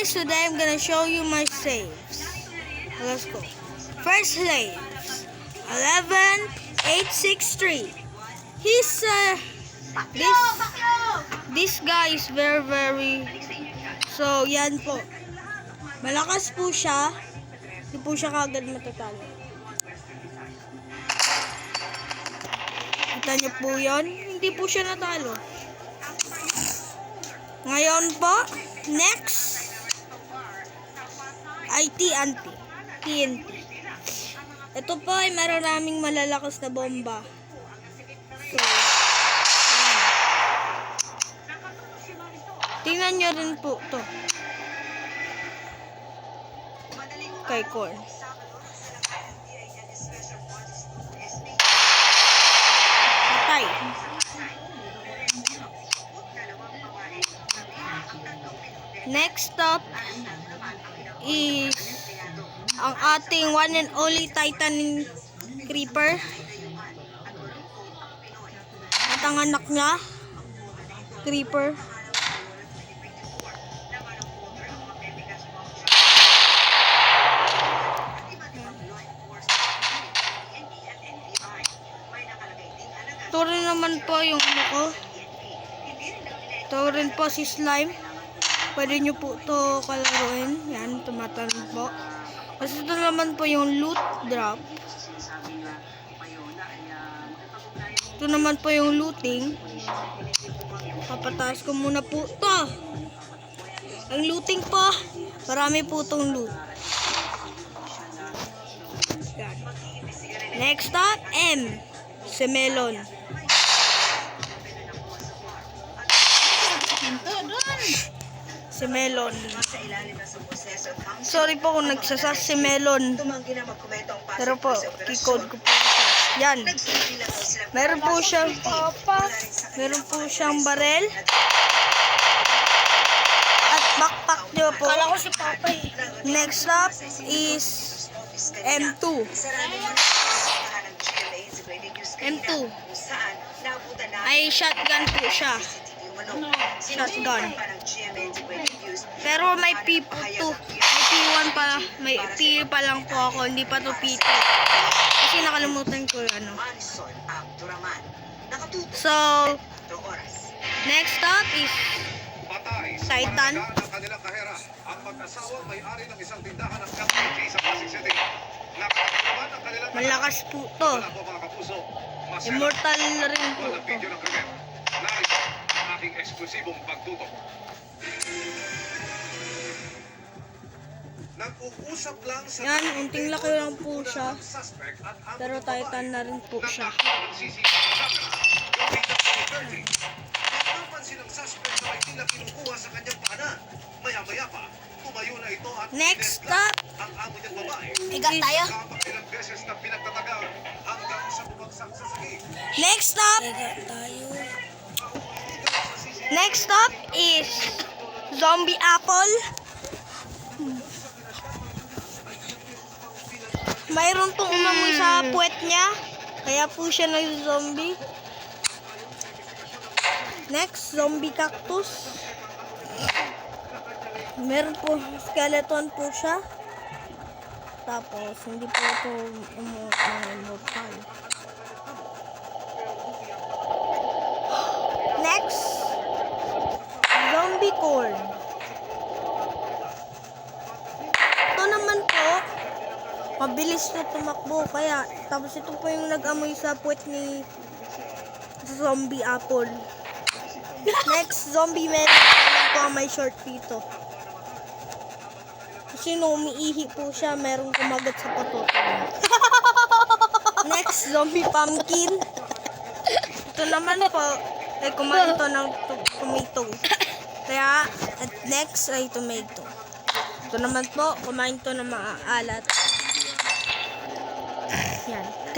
guys, today I'm gonna show you my saves. Let's go. First saves, 11863. He's this guy is very so yan po. Malakas po siya. Hindi po siya kagad matatalo. Kita niyo po yun? Hindi po siya natalo. Ngayon po, next ay TNT. Ito po ay maraming malalakas na bomba. So, ayan. Tingnan nyo rin po to. Kay Korn. Patay. Next up is ang ating one and only Titan Creeper. At ang anak niya, Creeper. Ito rin naman po yung ano ko. Ito rin po si Slime. Pwede nyo po ito kalaruin. Yan, tumatalon po. Kasi ito naman po yung loot drop. Ito naman po yung looting. Papataas ko muna po ito. Ang looting po, marami po itong loot. Yan. Next up, M. Si Melon. Si Melon. Sorry po kung nagsasas si Melon. Pero po, keycode ko po siya. Yan. Meron po siyang meron po siyang barel. At backpack niyo po. Kala ko si Papa eh. Next up is M2. M2. Ay shotgun po siya. Shotgun. Pero may P2. May P1 pa. May P pa lang po ako. Hindi pa to P2. Kasi nakalimutan ko yung ano. So, next up is Titan. Malakas po to. Immortal na rin po to. Aking eksklusibong pagtutok. Nag-uusap lang sa yan, unting laki lang po siya. Pero Titan na rin po siya. Napansin ng suspect na may tila kinukuha sa kanyang paanan. Maya-maya pa, tumayo na ito at Next up ang amo niyang babae. Iga tayo. Kapag ilang beses na pinagtatagal hanggang sa bumagsak sa sakit. Next up is Zombie Apple. Mayroon pong umamoy sa puwet niya. Kaya po siya nag-zombie. Next, Zombie Cactus. Meron po skeleton po siya. Tapos, hindi po ito immortal. Next, Zombie Corn. Ito naman po, mabilis na tumakbo. Kaya, tapos ito po yung nag-amoy sa puwet ni Zombie Apple. Next, Zombie Man. Alam po ang may short dito. Kasi nung umiihi po siya, merong kumagat sa patoto. Next, Zombie Pumpkin. Ito naman po, ay kumain ito ng tomato. Kaya, at next ay tomato. Ito naman po, kumain ito ng mga alat. Yan.